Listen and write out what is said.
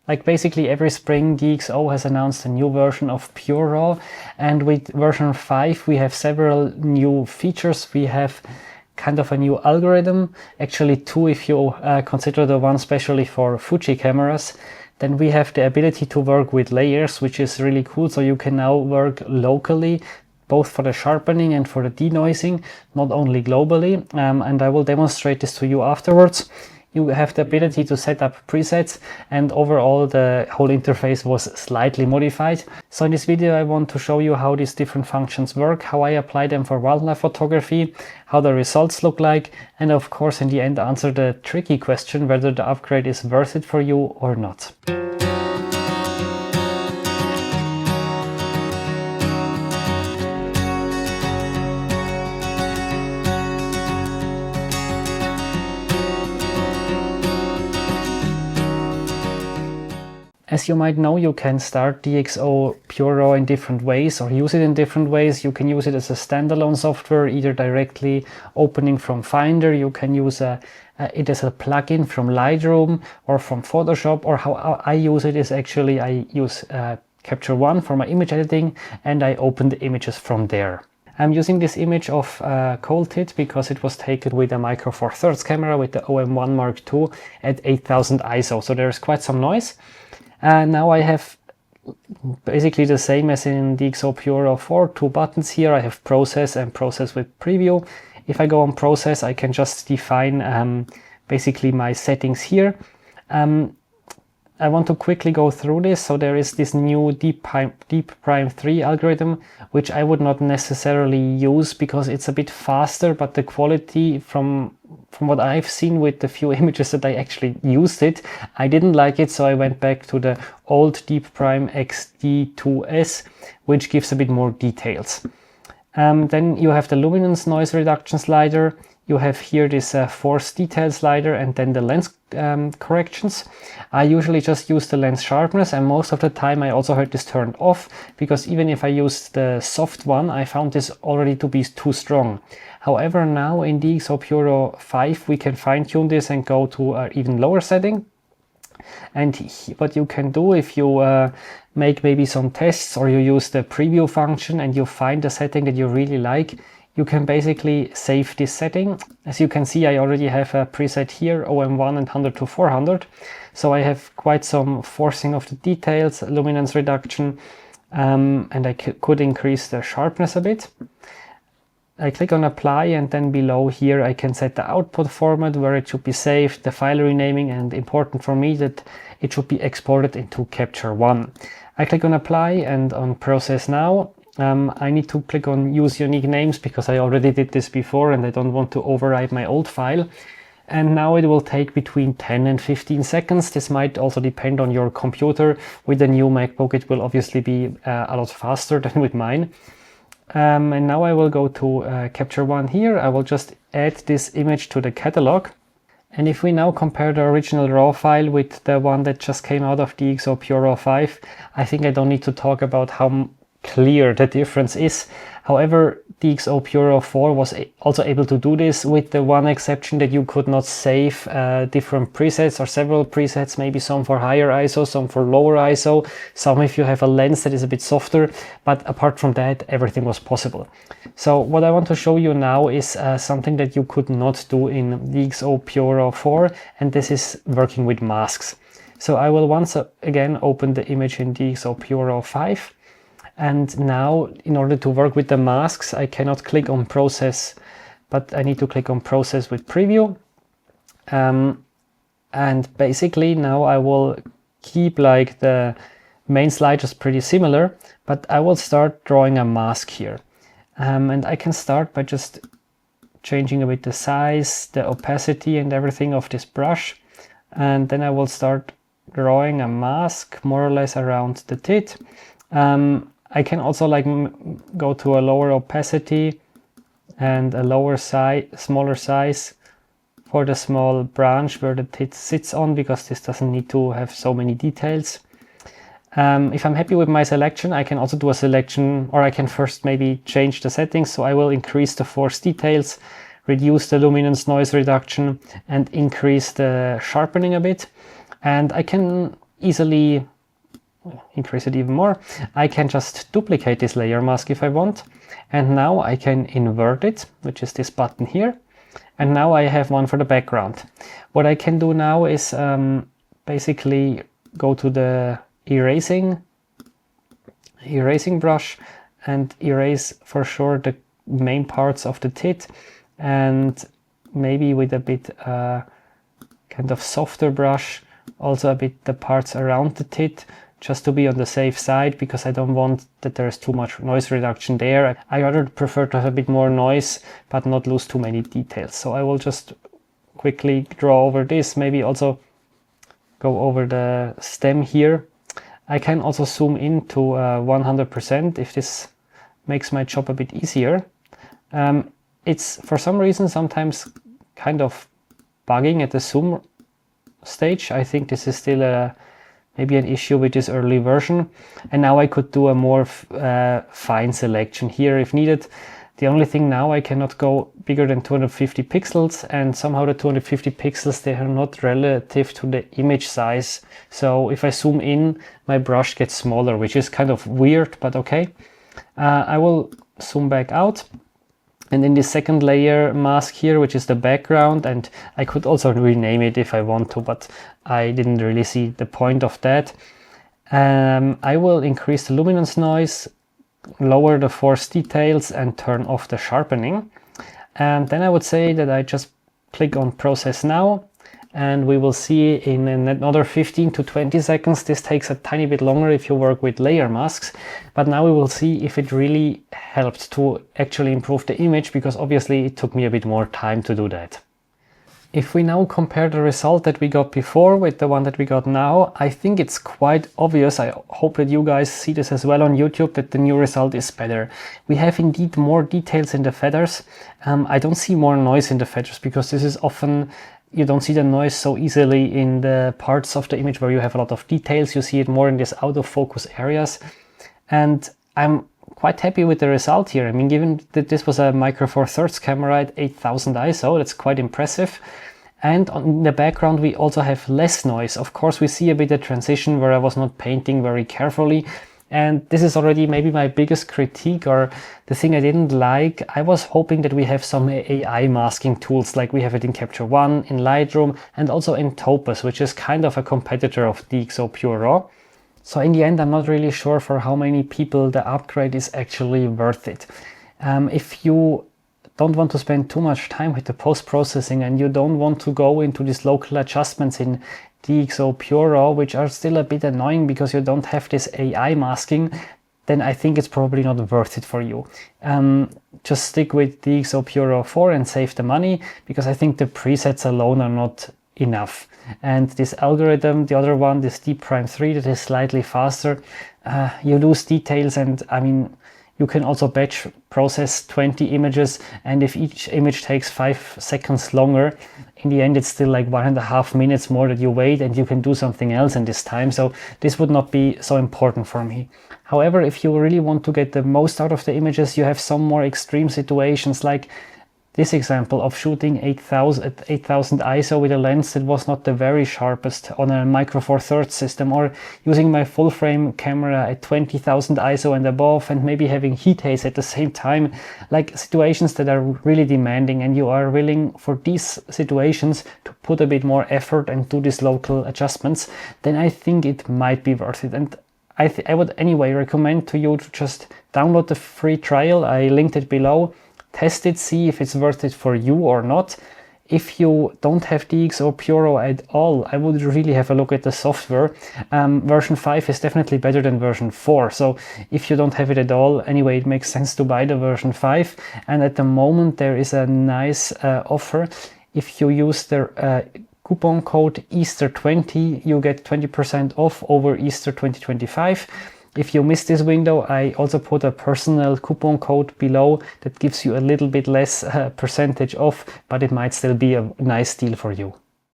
Like basically every spring, DXO has announced a new version of PureRAW, and with version 5 we have several new features. We have kind of a new algorithm, actually two if you consider the one specially for Fuji cameras. Then we have the ability to work with layers, which is really cool. So you can now work locally, both for the sharpening and for the denoising, not only globally. And I will demonstrate this to you afterwards. You have the ability to set up presets, and overall the whole interface was slightly modified. So in this video I want to show you how these different functions work, how I apply them for wildlife photography, how the results look like, and of course in the end answer the tricky question whether the upgrade is worth it for you or not. As you might know, you can start DXO PureRAW in different ways or use it in different ways. You can use it as a standalone software, either directly opening from Finder. You can use it as a plugin from Lightroom or from Photoshop, or how I use it is actually I use Capture One for my image editing and I open the images from there. I'm using this image of Cold Tit because it was taken with a Micro Four Thirds camera with the OM1 Mark II at 8000 ISO, so there's quite some noise. Now I have basically the same as in DXO PureRAW 4, two buttons here. I have process and process with preview. If I go on process, I can just define basically my settings here. I want to quickly go through this. So there is this new Deep Prime 3 algorithm, which I would not necessarily use because it's a bit faster, but the quality from what I've seen with the few images that I actually used it, I didn't like it, so I went back to the old Deep Prime XD2S, which gives a bit more details. Then you have the luminance noise reduction slider. You have here this force detail slider and then the lens corrections. I usually just use the lens sharpness, and most of the time I also had this turned off because even if I used the soft one, I found this already to be too strong. However, now in DXO PureRAW 5 we can fine-tune this and go to an even lower setting. And what you can do if you make maybe some tests or you use the preview function and you find a setting that you really like, you can basically save this setting. As you can see, I already have a preset here, OM1 and 100 to 400. So I have quite some forcing of the details, luminance reduction, and I could increase the sharpness a bit. I click on apply, and then below here I can set the output format where it should be saved, the file renaming, and important for me that it should be exported into Capture One. I click on apply and on process now. I need to click on use unique names because I already did this before and I don't want to override my old file. And now it will take between 10 and 15 seconds. This might also depend on your computer. With the new MacBook it will obviously be a lot faster than with mine. And now I will go to Capture One here. I will just add this image to the catalog. And if we now compare the original RAW file with the one that just came out of DXO PureRAW 5, I think I don't need to talk about how clear the difference is. However, DXO PureRAW 4 was also able to do this, with the one exception that you could not save different presets or several presets, maybe some for higher ISO, some for lower ISO, some if you have a lens that is a bit softer, but apart from that everything was possible. So what I want to show you now is something that you could not do in DXO PureRAW 4, and this is working with masks. So I will once again open the image in DXO PureRAW 5. And now, in order to work with the masks, I cannot click on process, but I need to click on process with preview. And basically now I will keep like the main sliders pretty similar, but I will start drawing a mask here. And I can start by just changing a bit the size, the opacity and everything of this brush. And then I will start drawing a mask more or less around the tit. I can also like go to a lower opacity and a lower size, smaller size for the small branch where the tit sits on, because this doesn't need to have so many details. If I'm happy with my selection, I can also do a selection, or I can first maybe change the settings. So I will increase the force details, reduce the luminance noise reduction, and increase the sharpening a bit. And I can easily increase it even more. I can just duplicate this layer mask if I want, and now I can invert it, which is this button here, and now I have one for the background. What I can do now is basically go to the erasing brush and erase for sure the main parts of the tit, and maybe with a bit kind of softer brush also a bit the parts around the tit, just to be on the safe side, because I don't want that there's too much noise reduction there. I rather prefer to have a bit more noise but not lose too many details. So I will just quickly draw over this, maybe also go over the stem here. I can also zoom in to 100% if this makes my job a bit easier. It's for some reason sometimes kind of bugging at the zoom stage. I think this is still maybe an issue with this early version, and now I could do a more fine selection here if needed. The only thing now, I cannot go bigger than 250 pixels, and somehow the 250 pixels, they are not relative to the image size. So if I zoom in, my brush gets smaller, which is kind of weird, but okay. I will zoom back out. And in the second layer mask here, which is the background, and I could also rename it if I want to, but I didn't really see the point of that. I will increase the luminance noise, lower the force details, and turn off the sharpening. And then I would say that I just click on process now, and we will see in another 15 to 20 seconds. This takes a tiny bit longer if you work with layer masks, but now we will see if it really helped to actually improve the image, because obviously it took me a bit more time to do that. If we now compare the result that we got before with the one that we got now, I think it's quite obvious. I hope that you guys see this as well on YouTube, that the new result is better. We have indeed more details in the feathers. I don't see more noise in the feathers, because this is often, you don't see the noise so easily in the parts of the image where you have a lot of details. You see it more in these out of focus areas. And I'm quite happy with the result here. I mean, given that this was a Micro Four Thirds camera at 8000 ISO, that's quite impressive. And on the background, we also have less noise. Of course, we see a bit of transition where I was not painting very carefully. And this is already maybe my biggest critique, or the thing I didn't like. I was hoping that we have some AI masking tools like we have it in Capture One, in Lightroom, and also in Topaz, which is kind of a competitor of DXO PureRAW. So in the end, I'm not really sure for how many people the upgrade is actually worth it. If you don't want to spend too much time with the post-processing, and you don't want to go into these local adjustments in DXO PureRAW, which are still a bit annoying because you don't have this AI masking, then I think it's probably not worth it for you. Just stick with DXO PureRAW 4 and save the money, because I think the presets alone are not enough. And this algorithm, the other one, this D Prime 3, that is slightly faster, you lose details. And I mean, you can also batch process 20 images, and if each image takes 5 seconds longer, in the end it's still like 1.5 minutes more that you wait, and you can do something else in this time. So this would not be so important for me. However, if you really want to get the most out of the images, you have some more extreme situations, like this example of shooting 8000 ISO with a lens that was not the very sharpest on a Micro Four Thirds system, or using my full frame camera at 20,000 ISO and above, and maybe having heat haze at the same time, like situations that are really demanding, and you are willing for these situations to put a bit more effort and do these local adjustments, then I think it might be worth it. And I would anyway recommend to you to just download the free trial. I linked it below. Test it, see if it's worth it for you or not. If you don't have DXO PureRAW at all, I would really have a look at the software. Version 5 is definitely better than version 4. So if you don't have it at all, anyway, it makes sense to buy the version 5. And at the moment, there is a nice offer. If you use the coupon code Easter20, you get 20% off over Easter 2025. If you miss this window, I also put a personal coupon code below that gives you a little bit less percentage off, but it might still be a nice deal for you.